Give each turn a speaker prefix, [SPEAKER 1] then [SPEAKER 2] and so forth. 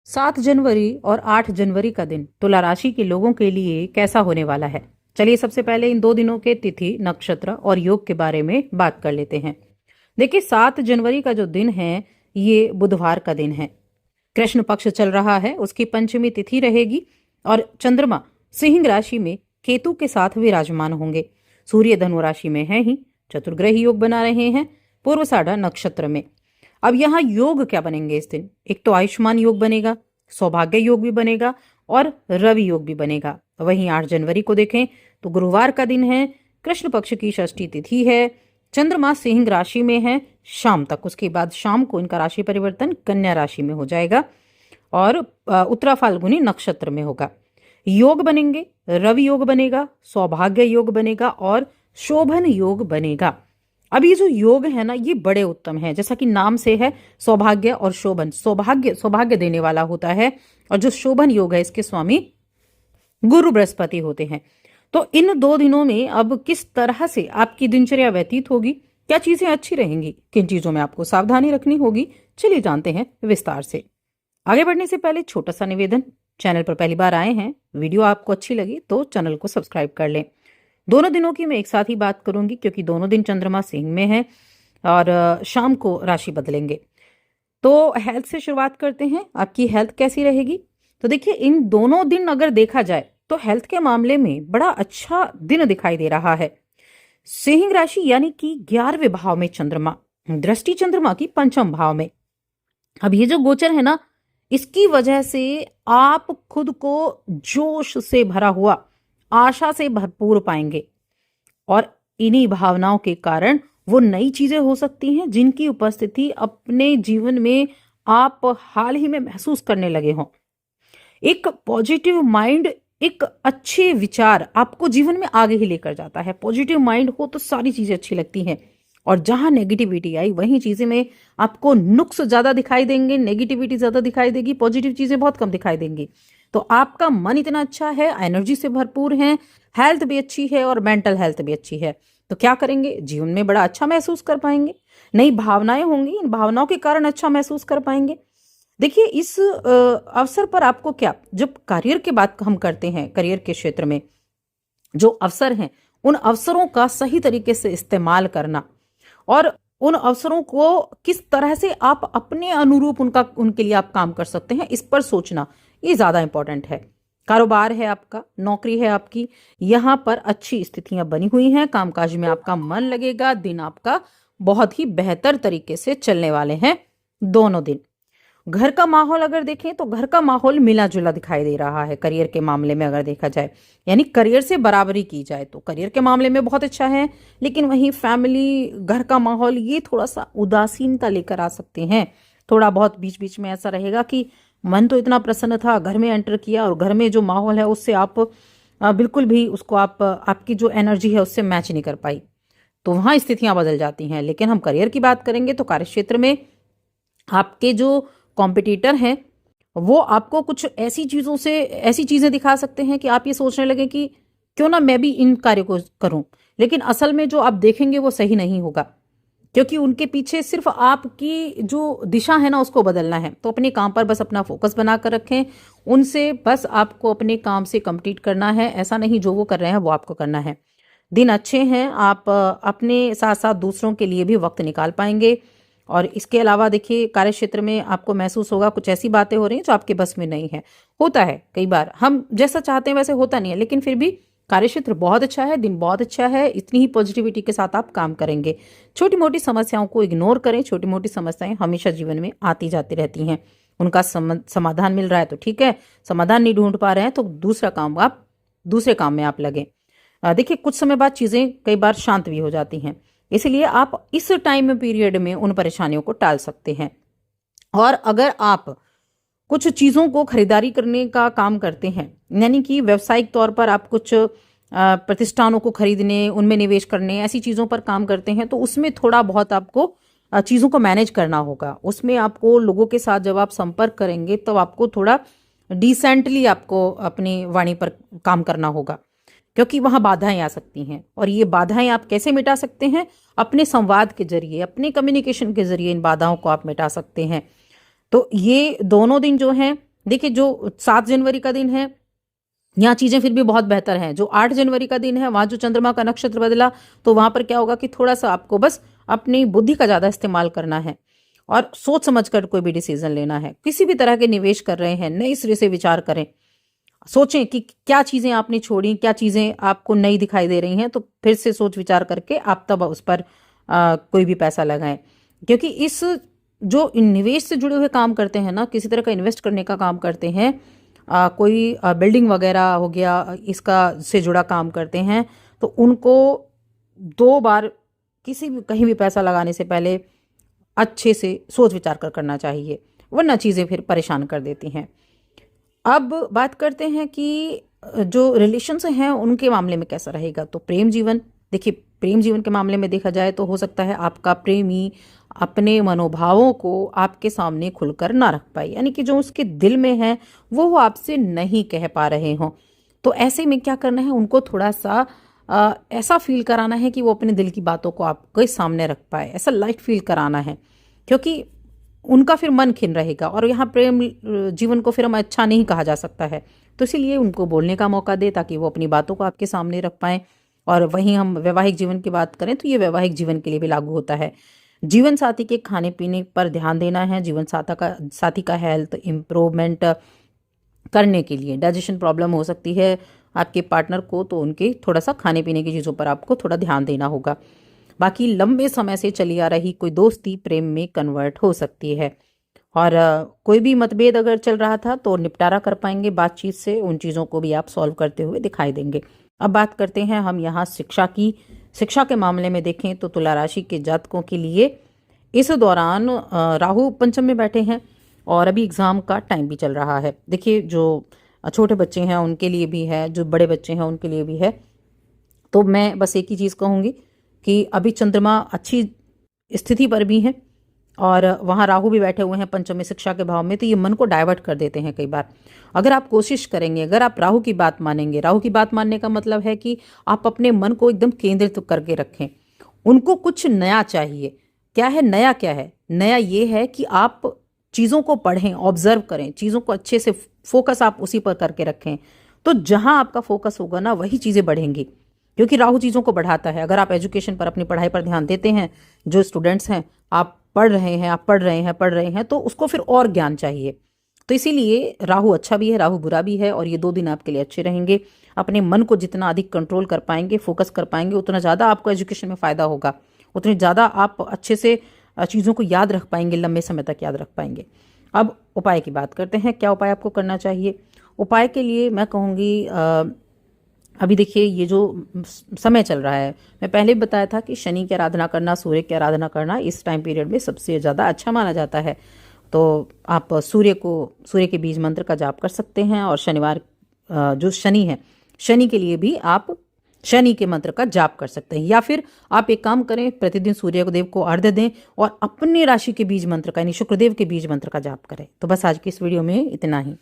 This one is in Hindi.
[SPEAKER 1] 7 जनवरी और 8 जनवरी का दिन तुला राशि के लोगों के लिए कैसा होने वाला है। चलिए सबसे पहले इन 2 दिनों के तिथि, नक्षत्र और योग के बारे में बात कर लेते हैं। देखिए 7 जनवरी का जो दिन है ये बुधवार का दिन है। कृष्ण पक्ष चल रहा है, उसकी पंचमी तिथि रहेगी और चंद्रमा सिंह राशि में केतु के साथ विराजमान होंगे। सूर्य धनु राशि में है ही, चतुर्ग्रही योग बना रहे हैं पूर्वाषाढ़ नक्षत्र में। अब यहाँ योग क्या बनेंगे इस दिन? एक तो आयुष्मान योग बनेगा, सौभाग्य योग भी बनेगा और रवि योग भी बनेगा। वहीं 8 जनवरी को देखें तो गुरुवार का दिन है, कृष्ण पक्ष की षष्ठी तिथि है, चंद्रमा सिंह राशि में है शाम तक, उसके बाद शाम को इनका राशि परिवर्तन कन्या राशि में हो जाएगा और उत्तरा फाल्गुनी नक्षत्र में होगा। योग बनेंगे, रवि योग बनेगा, सौभाग्य योग बनेगा और शोभन योग बनेगा। अब ये जो योग है ना ये बड़े उत्तम है, जैसा कि नाम से है सौभाग्य और शोभन। सौभाग्य सौभाग्य देने वाला होता है और जो शोभन योग है इसके स्वामी गुरु बृहस्पति होते हैं। तो इन 2 दिनों में अब किस तरह से आपकी दिनचर्या व्यतीत होगी, क्या चीजें अच्छी रहेंगी, किन चीजों में आपको सावधानी रखनी होगी, चलिए जानते हैं विस्तार से। आगे बढ़ने से पहले छोटा सा निवेदन, चैनल पर पहली बार आए हैं, वीडियो आपको अच्छी लगी तो चैनल को सब्सक्राइब कर लें। दोनों दिनों की मैं एक साथ ही बात करूंगी क्योंकि दोनों दिन चंद्रमा सिंह में है और शाम को राशि बदलेंगे। तो हेल्थ से शुरुआत करते हैं, आपकी हेल्थ कैसी रहेगी? तो देखिए इन दोनों दिन अगर देखा जाए तो हेल्थ के मामले में बड़ा अच्छा दिन दिखाई दे रहा है। सिंह राशि यानी कि 11वें भाव में चंद्रमा, दृष्टि चंद्रमा की 5वें भाव में। अब ये जो गोचर है ना इसकी वजह से आप खुद को जोश से भरा हुआ, आशा से भरपूर पाएंगे और इन्हीं भावनाओं के कारण वो नई चीजें हो सकती हैं जिनकी उपस्थिति अपने जीवन में आप हाल ही में महसूस करने लगे हों। एक पॉजिटिव माइंड, एक अच्छे विचार आपको जीवन में आगे ही लेकर जाता है। पॉजिटिव माइंड हो तो सारी चीजें अच्छी लगती हैं और जहां नेगेटिविटी आई वहीं चीजें में आपको नुक्स ज्यादा दिखाई देंगे, नेगेटिविटी ज्यादा दिखाई देगी, पॉजिटिव चीजें बहुत कम दिखाई देंगी। तो आपका मन इतना अच्छा है, एनर्जी से भरपूर है, हेल्थ भी अच्छी है और मेंटल हेल्थ भी अच्छी है। तो क्या करेंगे, जीवन में बड़ा अच्छा महसूस कर पाएंगे, नई भावनाएं होंगी, इन भावनाओं के कारण अच्छा महसूस कर पाएंगे। देखिए इस अवसर पर आपको क्या, जब करियर की बात हम करते हैं, करियर के क्षेत्र में जो अवसर हैं उन अवसरों का सही तरीके से इस्तेमाल करना और उन अवसरों को किस तरह से आप अपने अनुरूप उनके लिए आप काम कर सकते हैं इस पर सोचना, ये ज्यादा इंपॉर्टेंट है। कारोबार है आपका, नौकरी है आपकी, यहाँ पर अच्छी स्थितियां बनी हुई हैं, कामकाज में आपका मन लगेगा, दिन आपका बहुत ही बेहतर तरीके से चलने वाले हैं दोनों दिन। घर का माहौल अगर देखें तो घर का माहौल मिला जुला दिखाई दे रहा है। करियर के मामले में अगर देखा जाए, यानी करियर से बराबरी की जाए तो करियर के मामले में बहुत अच्छा है, लेकिन वहीं फैमिली, घर का माहौल ये थोड़ा सा उदासीनता लेकर आ सकते हैं। थोड़ा बहुत बीच बीच में ऐसा रहेगा कि मन तो इतना प्रसन्न था, घर में एंटर किया और घर में जो माहौल है उससे आप बिल्कुल भी उसको आपकी जो एनर्जी है उससे मैच नहीं कर पाई, तो वहां स्थितियां बदल जाती हैं। लेकिन हम करियर की बात करेंगे तो कार्य क्षेत्र में आपके जो कॉम्पिटिटर हैं वो आपको कुछ ऐसी चीजें दिखा सकते हैं कि आप ये सोचने लगे कि क्यों ना मैं भी इन कार्य को करूं, लेकिन असल में जो आप देखेंगे वो सही नहीं होगा क्योंकि उनके पीछे सिर्फ आपकी जो दिशा है ना उसको बदलना है। तो अपने काम पर बस अपना फोकस बनाकर रखें, उनसे बस आपको अपने काम से कंप्लीट करना है, ऐसा नहीं जो वो कर रहे हैं वो आपको करना है। दिन अच्छे हैं, आप अपने साथ साथ दूसरों के लिए भी वक्त निकाल पाएंगे। और इसके अलावा देखिए कार्य क्षेत्र में आपको महसूस होगा कुछ ऐसी बातें हो रही हैं जो आपके बस में नहीं है। होता है कई बार हम जैसा चाहते हैं वैसे होता नहीं है, लेकिन फिर भी कार्य क्षेत्र बहुत अच्छा है, दिन बहुत अच्छा है, इतनी ही पॉजिटिविटी के साथ आप काम करेंगे। छोटी मोटी समस्याओं को इग्नोर करें, छोटी मोटी समस्याएं हमेशा जीवन में आती जाती रहती हैं, उनका समाधान मिल रहा है तो ठीक है, समाधान नहीं ढूंढ पा रहे हैं तो दूसरे काम में आप लगे। देखिए कुछ समय बाद चीजें कई बार शांत भी हो जाती हैं, इसलिए आप इस टाइम पीरियड में उन परेशानियों को टाल सकते हैं। और अगर आप कुछ चीजों को खरीदारी करने का काम करते हैं, यानी कि व्यावसायिक तौर पर आप कुछ प्रतिष्ठानों को खरीदने, उनमें निवेश करने, ऐसी चीजों पर काम करते हैं तो उसमें थोड़ा बहुत आपको चीजों को मैनेज करना होगा। उसमें आपको लोगों के साथ जब आप संपर्क करेंगे तो आपको थोड़ा डिसेंटली आपको अपनी वाणी पर काम करना होगा क्योंकि वहां बाधाएं आ सकती हैं। और ये बाधाएं आप कैसे मिटा सकते हैं? अपने संवाद के जरिए, अपने कम्युनिकेशन के जरिए इन बाधाओं को आप मिटा सकते हैं। तो ये दोनों दिन जो हैं देखिए जो 7 जनवरी का दिन है, यहाँ चीजें फिर भी बहुत बेहतर हैं। जो 8 जनवरी का दिन है, वहां जो चंद्रमा का नक्षत्र बदला, तो वहां पर क्या होगा कि थोड़ा सा आपको बस अपनी बुद्धि का ज्यादा इस्तेमाल करना है और सोच समझ कर कोई भी डिसीजन लेना है। किसी भी तरह के निवेश कर रहे हैं, नए सिरे से विचार करें, सोचें कि क्या चीजें आपने छोड़ी, क्या चीजें आपको नई दिखाई दे रही हैं, तो फिर से सोच विचार करके आप तब उस पर कोई भी पैसा लगाएं। क्योंकि इस जो निवेश से जुड़े हुए काम करते हैं ना, किसी तरह का इन्वेस्ट करने का काम करते हैं, कोई बिल्डिंग वगैरह हो गया, इसका से जुड़ा काम करते हैं, तो उनको 2 बार किसी भी कहीं भी पैसा लगाने से पहले अच्छे से सोच विचार कर करना चाहिए, वरना चीज़ें फिर परेशान कर देती हैं। अब बात करते हैं कि जो रिलेशंस हैं उनके मामले में कैसा रहेगा। तो प्रेम जीवन, देखिए प्रेम जीवन के मामले में देखा जाए तो हो सकता है आपका प्रेमी अपने मनोभावों को आपके सामने खुलकर ना रख पाए, यानी कि जो उसके दिल में है वो आपसे नहीं कह पा रहे हों। तो ऐसे में क्या करना है, उनको थोड़ा सा ऐसा फील कराना है कि वो अपने दिल की बातों को आपके सामने रख पाए, ऐसा लाइट फील कराना है, क्योंकि उनका फिर मन खिन रहेगा और यहाँ प्रेम जीवन को फिर हम अच्छा नहीं कहा जा सकता है। तो इसीलिए उनको बोलने का मौका दे ताकि वो अपनी बातों को आपके सामने रख पाएं। और वहीं हम वैवाहिक जीवन की बात करें तो ये वैवाहिक जीवन के लिए भी लागू होता है। जीवन साथी के खाने पीने पर ध्यान देना है। जीवन साथी का हेल्थ इम्प्रूवमेंट करने के लिए, डाइजेशन प्रॉब्लम हो सकती है आपके पार्टनर को, तो उनके थोड़ा सा खाने पीने की चीज़ों पर आपको थोड़ा ध्यान देना होगा। बाकी लंबे समय से चली आ रही कोई दोस्ती प्रेम में कन्वर्ट हो सकती है। और कोई भी मतभेद अगर चल रहा था तो निपटारा कर पाएंगे बातचीत से, उन चीज़ों को भी आप सॉल्व करते हुए दिखाई देंगे। अब बात करते हैं हम यहाँ शिक्षा की। शिक्षा के मामले में देखें तो तुला राशि के जातकों के लिए इस दौरान राहु पंचम में बैठे हैं और अभी एग्ज़ाम का टाइम भी चल रहा है। देखिए जो छोटे बच्चे हैं उनके लिए भी है, जो बड़े बच्चे हैं उनके लिए भी है। तो मैं बस एक ही चीज़ कहूँगी कि अभी चंद्रमा अच्छी स्थिति पर भी है और वहाँ राहु भी बैठे हुए हैं पंचमी शिक्षा के भाव में, तो ये मन को डाइवर्ट कर देते हैं कई बार। अगर आप कोशिश करेंगे, अगर आप राहु की बात मानेंगे, राहु की बात मानने का मतलब है कि आप अपने मन को एकदम केंद्रित करके रखें। उनको कुछ नया चाहिए। क्या है नया? क्या है नया? ये है कि आप चीज़ों को पढ़ें, ऑब्जर्व करें, चीज़ों को अच्छे से फोकस आप उसी पर करके रखें। तो जहां आपका फोकस होगा ना, वही चीज़ें बढ़ेंगी, क्योंकि राहु चीज़ों को बढ़ाता है। अगर आप एजुकेशन पर, अपनी पढ़ाई पर ध्यान देते हैं, जो स्टूडेंट्स हैं, आप पढ़ रहे हैं, तो उसको फिर और ज्ञान चाहिए। तो इसीलिए राहु अच्छा भी है, राहु बुरा भी है, और ये 2 दिन आपके लिए अच्छे रहेंगे। अपने मन को जितना अधिक कंट्रोल कर पाएंगे, फोकस कर पाएंगे, उतना ज़्यादा आपको एजुकेशन में फ़ायदा होगा, उतनी ज़्यादा आप अच्छे से चीज़ों को याद रख पाएंगे, लंबे समय तक याद रख पाएंगे। अब उपाय की बात करते हैं, क्या उपाय आपको करना चाहिए। उपाय के लिए मैं कहूँगी, अभी देखिए ये जो समय चल रहा है, मैं पहले भी बताया था कि शनि की आराधना करना, सूर्य की आराधना करना इस टाइम पीरियड में सबसे ज़्यादा अच्छा माना जाता है। तो आप सूर्य के बीज मंत्र का जाप कर सकते हैं, और शनिवार जो शनि है, शनि के लिए भी आप शनि के मंत्र का जाप कर सकते हैं। या फिर आप एक काम करें, प्रतिदिन सूर्य देव को अर्घ्य दें और अपने राशि के बीज मंत्र का, यानी शुक्रदेव के बीज मंत्र का जाप करें। तो बस आज की इस वीडियो में इतना ही।